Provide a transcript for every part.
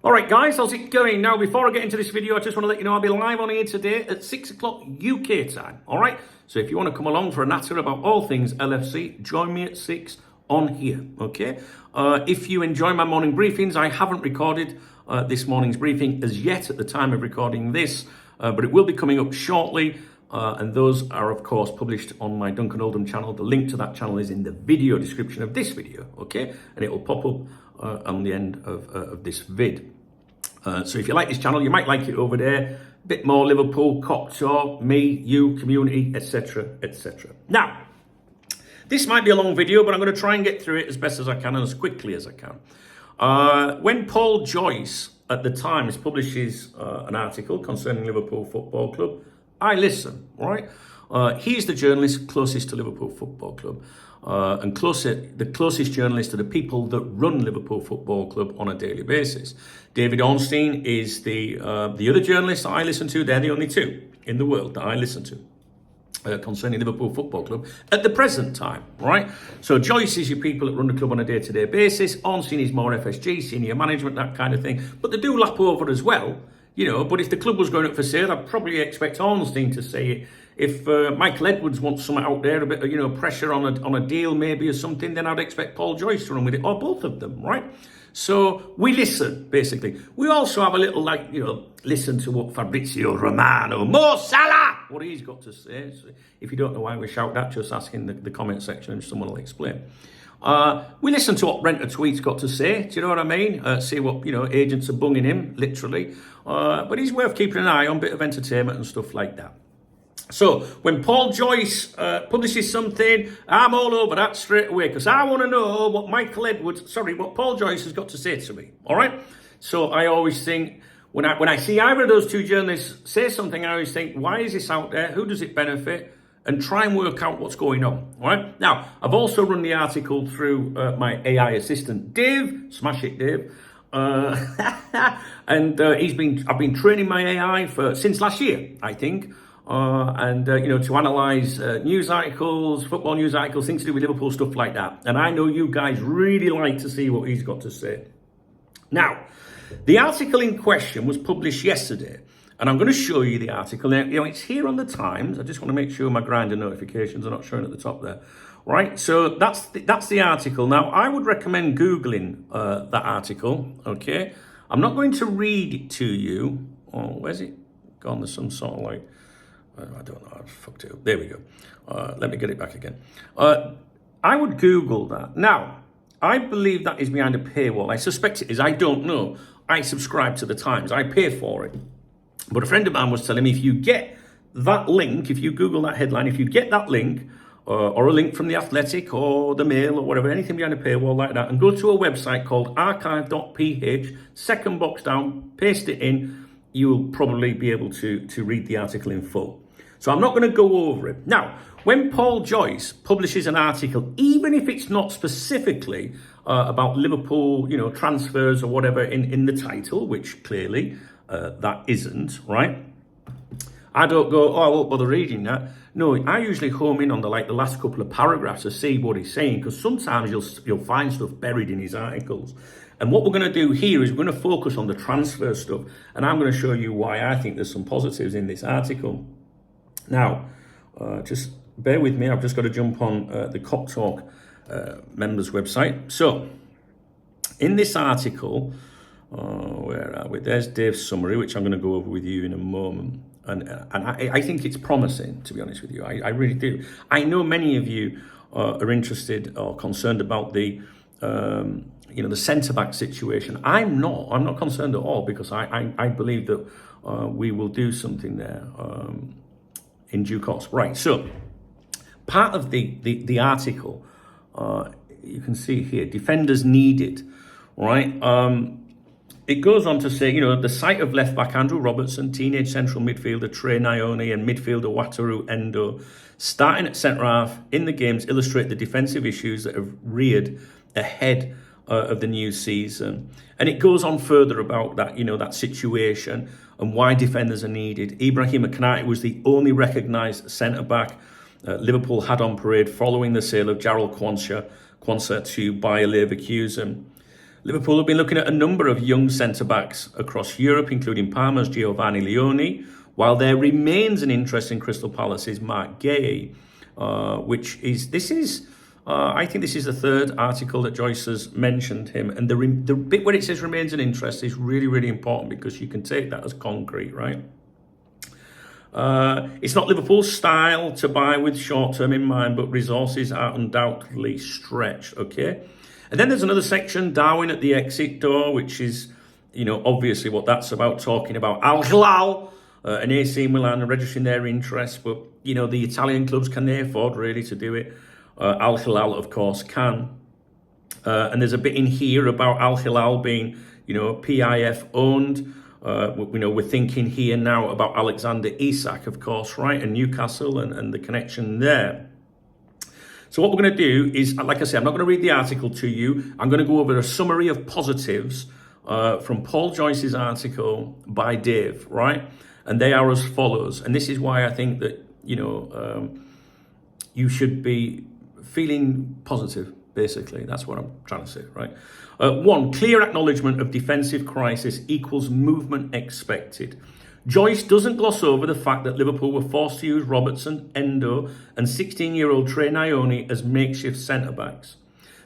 All right, guys, how's it going? Now, before I get into this video, I just want to let you know I'll be live on here today at 6 o'clock UK time. All right, so if you want to come along for a natter about all things LFC, join me at 6 on here. Okay. If you enjoy my morning briefings, I haven't recorded this morning's briefing as yet at the time of recording this, but it will be coming up shortly. And those are, of course, published on my Duncan Oldham channel. The link to that channel is in the video description of this video, okay? And it will pop up on the end of this vid. So if you like this channel, you might like it over there. A bit more Liverpool, cop talk, me, you, community, etc., etc. Now, this might be a long video, but I'm going to try and get through it as best as I can and as quickly as I can. When Paul Joyce at the Times publishes an article concerning Liverpool Football Club, I listen, right? He's the journalist closest to Liverpool Football Club and the closest journalist to the people that run Liverpool Football Club on a daily basis. David Ornstein is the other journalist that I listen to. They're the only two in the world that I listen to concerning Liverpool Football Club at the present time, right? So Joyce is your people that run the club on a day-to-day basis. Ornstein is more FSG, senior management, that kind of thing. But they do lap over as well. You know, but if the club was going up for sale, I'd probably expect Ornstein to say it. If Michael Edwards wants something out there, a bit of, pressure on a deal maybe or something, then I'd expect Paul Joyce to run with it, or both of them, right? So we listen, basically. We also have a little, listen to what Fabrizio Romano, Mo Salah, what he's got to say. So if you don't know why we shout that, just ask in the comment section and someone will explain. We listen to what Renter Tweet's got to say. Do you know what I mean? See what, agents are bunging him, literally. But he's worth keeping an eye on, bit of entertainment and stuff like that. So when Paul Joyce publishes something, I'm all over that straight away because I want to know what what Paul Joyce has got to say to me. All right. So I always think when I see either of those two journalists say something, I always think, why is this out there? Who does it benefit? And try and work out what's going on. All right. Now, I've also run the article through my AI assistant, Dave. Smash it, Dave. And I've been training my AI since last year, I think. To analyze news articles, football news articles, things to do with Liverpool, stuff like that. And I know you guys really like to see what he's got to say. Now, the article in question was published yesterday. And I'm going to show you the article. Now, it's here on the Times. I just want to make sure my grinder notifications are not showing at the top there. Right, so that's the article. Now, I would recommend Googling that article, okay? I'm not going to read it to you. Oh, where's it gone? There's some sort of I don't know, I fucked it up. There we go. Let me get it back again. I would Google that. Now, I believe that is behind a paywall. I suspect it is. I don't know. I subscribe to the Times. I pay for it. But a friend of mine was telling me if you get that link, if you Google that headline, if you get that link, or a link from The Athletic or The Mail or whatever, anything behind a paywall like that, and go to a website called archive.ph, second box down, paste it in, you'll probably be able to read the article in full. So I'm not going to go over it. Now, when Paul Joyce publishes an article, even if it's not specifically about Liverpool, transfers or whatever in the title, which clearly that isn't, right? I don't go, I won't bother reading that. No, I usually home in on the last couple of paragraphs to see what he's saying, because sometimes you'll find stuff buried in his articles. And what we're going to do here is we're going to focus on the transfer stuff, and I'm going to show you why I think there's some positives in this article. Now, just bear with me. I've just got to jump on the Cop Talk members website. So, in this article, where are we? There's Dave's summary, which I'm going to go over with you in a moment. And I think it's promising, to be honest with you. I really do. I know many of you are interested or concerned about the centre-back situation. I'm not concerned at all, because I believe that we will do something there in due course. Right, so part of the article, you can see here, defenders needed, right? It goes on to say, the sight of left-back Andrew Robertson, teenage central midfielder Trey Nyoni, and midfielder Wataru Endo starting at centre-half in the games illustrate the defensive issues that have reared ahead of the new season. And it goes on further about that, that situation and why defenders are needed. Ibrahim Konate was the only recognised centre-back Liverpool had on parade following the sale of Jarrell Quansah to Bayer Leverkusen. Liverpool have been looking at a number of young centre-backs across Europe, including Parma's Giovanni Leone, while there remains an interest in Crystal Palace's Mark Gay, I think this is the third article that Joyce has mentioned him. And the bit where it says remains an interest is really, really important because you can take that as concrete, right? It's not Liverpool's style to buy with short-term in mind, but resources are undoubtedly stretched, okay? And then there's another section, Darwin at the exit door, which is, obviously what that's about, talking about Al Hilal and AC Milan registering their interest. But, the Italian clubs, can they afford really to do it? Al Hilal, of course, can. And there's a bit in here about Al Hilal being, PIF owned. We're thinking here now about Alexander Isak, of course, right? And Newcastle and the connection there. So what we're going to do is, like I said, I'm not going to read the article to you. I'm going to go over a summary of positives from Paul Joyce's article by Dave, right? And they are as follows. And this is why I think that, you should be feeling positive, basically. That's what I'm trying to say, right? 1, clear acknowledgement of defensive crisis equals movement expected. Joyce doesn't gloss over the fact that Liverpool were forced to use Robertson, Endo and 16-year-old Trey Nyoni as makeshift centre-backs.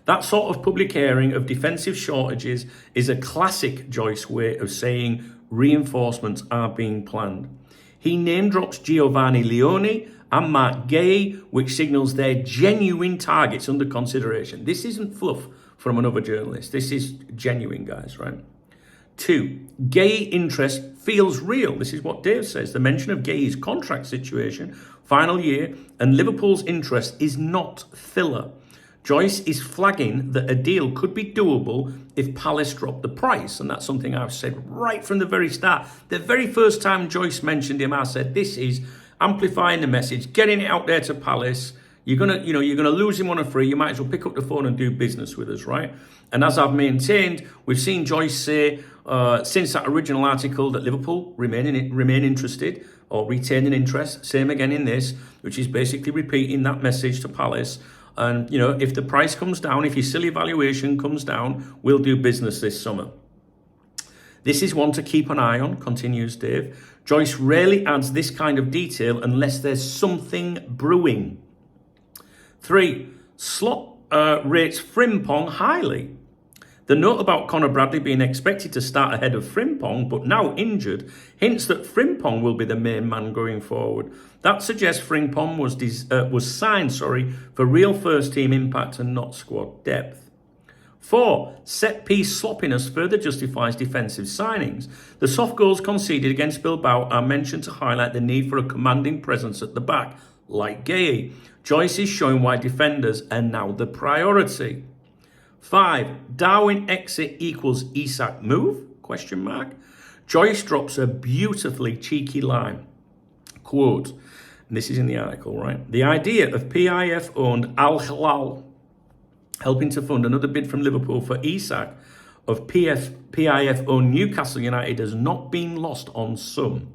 That sort of public airing of defensive shortages is a classic Joyce way of saying reinforcements are being planned. He name-drops Giovanni Leone and Mark Gay, which signals they're genuine targets under consideration. This isn't fluff from another journalist. This is genuine, guys, right? 2, Gay interest feels real. This is what Dave says. The mention of Gay's contract situation, final year, and Liverpool's interest is not filler. Joyce is flagging that a deal could be doable if Palace dropped the price. And that's something I've said right from the very start. The very first time Joyce mentioned him, I said, this is amplifying the message, getting it out there to Palace. You're gonna lose him on a free. You might as well pick up the phone and do business with us, right? And as I've maintained, we've seen Joyce say since that original article that Liverpool remain interested or retain an interest. Same again in this, which is basically repeating that message to Palace. And if the price comes down, if your silly valuation comes down, we'll do business this summer. This is one to keep an eye on, continues Dave. Joyce rarely adds this kind of detail unless there's something brewing. 3, Slot rates Frimpong highly. The note about Conor Bradley being expected to start ahead of Frimpong, but now injured, hints that Frimpong will be the main man going forward. That suggests Frimpong was signed for real first-team impact and not squad depth. 4, set-piece sloppiness further justifies defensive signings. The soft goals conceded against Bilbao are mentioned to highlight the need for a commanding presence at the back, like Gay. Joyce is showing why defenders are now the priority. 5, Darwin exit equals Isak move? ? Joyce drops a beautifully cheeky line. Quote, and this is in the article, right? The idea of PIF-owned Al Hilal helping to fund another bid from Liverpool for Isak of PIF-owned Newcastle United has not been lost on some.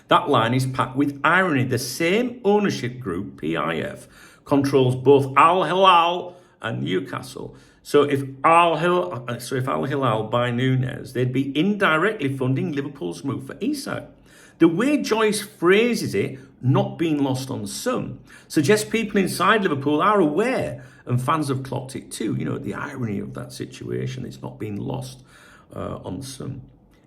That line is packed with irony. The same ownership group, PIF, controls both Al Hilal and Newcastle. So if Al Hilal buy Nunez, they'd be indirectly funding Liverpool's move for Isak. The way Joyce phrases it, not being lost on some, suggests people inside Liverpool are aware, and fans have clocked it too. The irony of that situation, it's not being lost on some.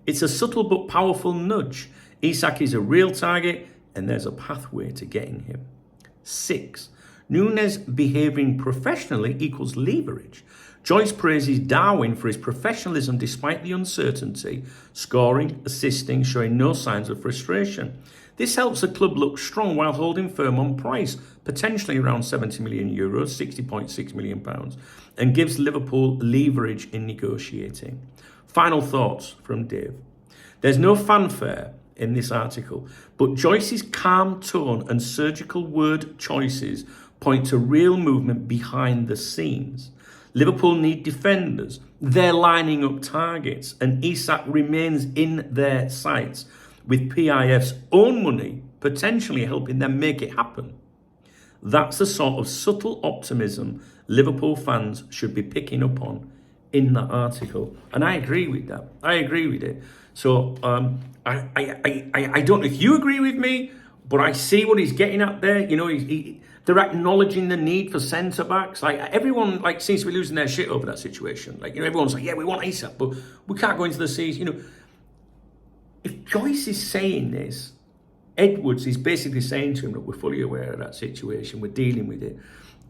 It's a subtle but powerful nudge. Isak is a real target, and there's a pathway to getting him. 6, Nunez behaving professionally equals leverage. Joyce praises Darwin for his professionalism despite the uncertainty, scoring, assisting, showing no signs of frustration. This helps the club look strong while holding firm on price, potentially around €70 million, £60.6 million, and gives Liverpool leverage in negotiating. Final thoughts from Dave. There's no fanfare in this article, but Joyce's calm tone and surgical word choices point to real movement behind the scenes. Liverpool need defenders. They're lining up targets, and Isak remains in their sights, with PIF's own money potentially helping them make it happen. That's the sort of subtle optimism Liverpool fans should be picking up on in that article, and I agree with that. I agree with it. So I don't know if you agree with me, but I see what he's getting at there. You know, they're acknowledging the need for centre backs. Like everyone, like seems to be losing their shit over that situation. Like, you know, everyone's like, yeah, we want Isak, but we can't go into the season. You know, if Joyce is saying this, Edwards is basically saying to him that we're fully aware of that situation, we're dealing with it.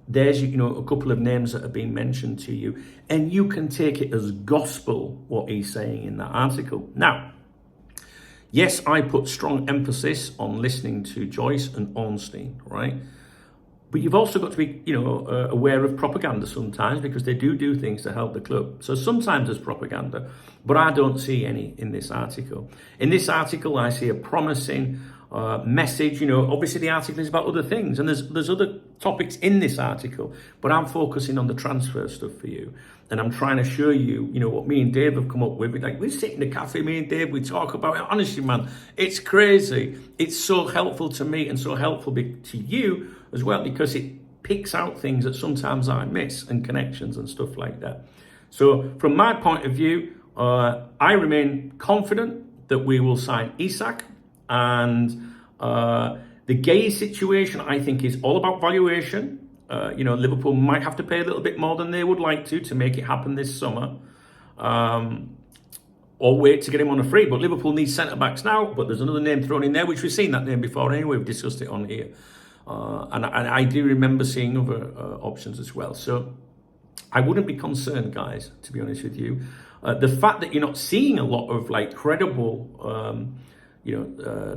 There's, you know, a couple of names that have been mentioned to you, and you can take it as gospel what he's saying in that article. Now, yes, I put strong emphasis on listening to Joyce and Ornstein, right? But you've also got to be, you know, aware of propaganda sometimes, because they do things to help the club. So sometimes there's propaganda, but I don't see any in this article. In this article, I see a promising message. You know, obviously the article is about other things, and there's other topics in this article, but I'm focusing on the transfer stuff for you. And I'm trying to show you, you know, what me and Dave have come up with. Like, we sit in the cafe, me and Dave, we talk about it. Honestly, man, it's crazy. It's so helpful to me and so helpful to you as well, because it picks out things that sometimes I miss, and connections and stuff like that. So from my point of view, I remain confident that we will sign Isak, and the Gay situation, I think, is all about valuation. You know, Liverpool might have to pay a little bit more than they would like to make it happen this summer, or wait to get him on a free. But Liverpool needs centre-backs now, but there's another name thrown in there, which we've seen that name before anyway. We've discussed it on here. And I do remember seeing other options as well. So I wouldn't be concerned, guys, to be honest with you. The fact that you're not seeing a lot of like credible,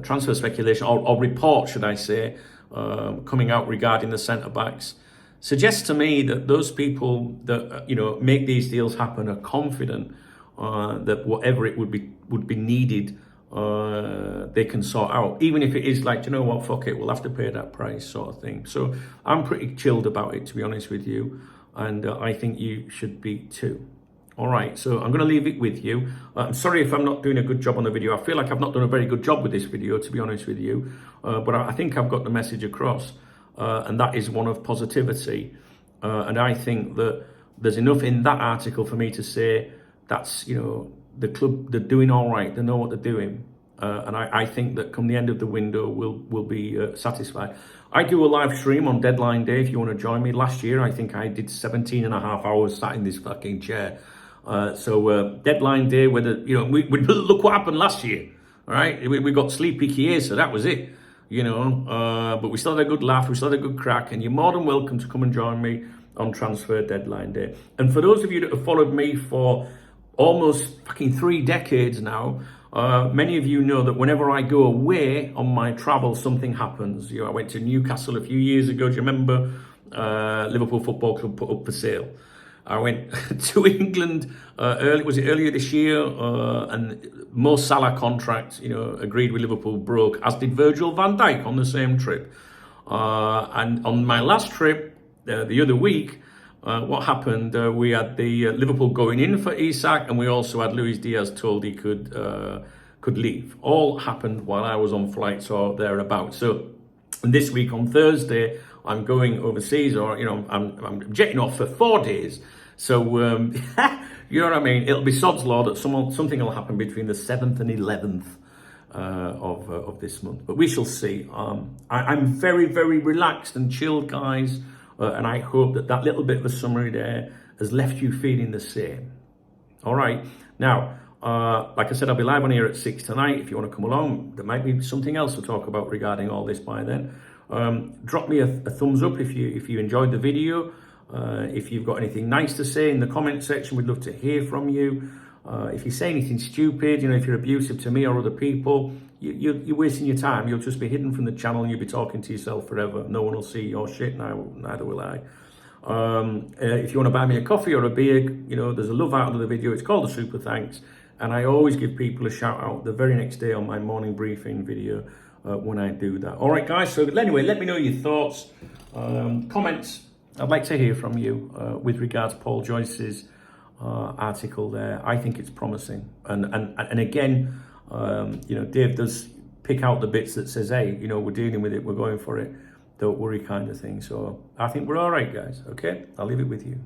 transfer speculation or reports, should I say, coming out regarding the centre-backs, suggests to me that those people that, you know, make these deals happen are confident that whatever it would be needed, they can sort out, even if it is like, you know what, fuck it, we'll have to pay that price sort of thing. So I'm pretty chilled about it, to be honest with you, and I think you should be too. All right, so I'm going to leave it with you. I'm sorry if I'm not doing a good job on the video. I feel like I've not done a very good job with this video, to be honest with you, but I think I've got the message across, and that is one of positivity, and I think that there's enough in that article for me to say that's, you know, the club, they're doing all right, they know what they're doing, and I think that come the end of the window we'll be satisfied. I do a live stream on deadline day if you want to join me. Last year I think I did 17 and a half hours sat in this fucking chair. So deadline day, whether, you know, we look what happened last year. All right, we got sleepy Chiesa, that was it, you know, but we still had a good laugh, we still had a good crack, and you're more than welcome to come and join me on transfer deadline day. And for those of you that have followed me for almost fucking 3 decades now, many of you know that whenever I go away on my travel, something happens. You know, I went to Newcastle a few years ago. Do you remember? Liverpool Football Club put up for sale. I went to England earlier this year, and Mo Salah contract, you know, agreed with Liverpool broke, as did Virgil van Dijk on the same trip. And on my last trip, the other week, what happened? We had the Liverpool going in for Isak, and we also had Luis Diaz told he could leave. All happened while I was on flights or thereabouts. So this week on Thursday, I'm going overseas, or, you know, I'm jetting off for 4 days. So you know what I mean? It'll be sod's law that something will happen between the 7th and 11th of this month, but we shall see. I'm very, very relaxed and chilled, guys, and I hope that little bit of a summary there has left you feeling the same. All right, now, like I said, I'll be live on here at 6 tonight. If you want to come along, there might be something else to talk about regarding all this by then. Drop me a thumbs up if you enjoyed the video. If you've got anything nice to say in the comment section, we'd love to hear from you. If you say anything stupid, you know, if you're abusive to me or other people, you're wasting your time. You'll just be hidden from the channel and you'll be talking to yourself forever. No one will see your shit, neither will I. If you want to buy me a coffee or a beer, you know, there's a love out of the video. It's called a super thanks. And I always give people a shout out the very next day on my morning briefing video when I do that. All right, guys. So anyway, let me know your thoughts, comments. I'd like to hear from you with regards to Paul Joyce's article there. I think it's promising. And again, you know, Dave does pick out the bits that says, hey, you know, we're dealing with it, we're going for it, don't worry kind of thing. So I think we're all right, guys. Okay, I'll leave it with you.